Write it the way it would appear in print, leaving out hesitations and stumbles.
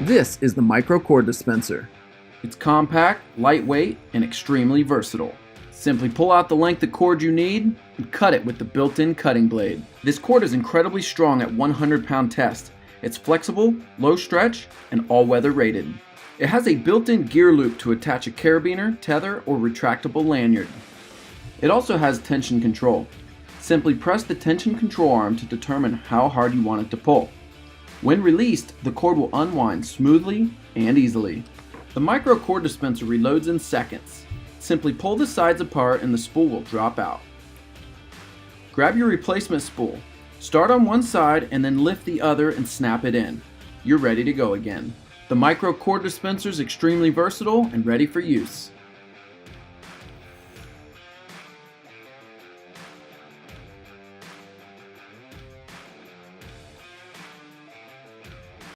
This is the micro cord dispenser. It's compact, lightweight, and extremely versatile. Simply pull out the length of cord you need and cut it with the built-in cutting blade. This cord is incredibly strong at 100-pound test. It's flexible, low stretch, and all-weather rated. It has a built-in gear loop to attach a carabiner, tether, or retractable lanyard. It also has tension control. Simply press the tension control arm to determine how hard you want it to pull. When released, the cord will unwind smoothly and easily. The micro cord dispenser reloads in seconds. Simply pull the sides apart and the spool will drop out. Grab your replacement spool. Start on one side and then lift the other and snap it in. You're ready to go again. The micro cord dispenser is extremely versatile and ready for use.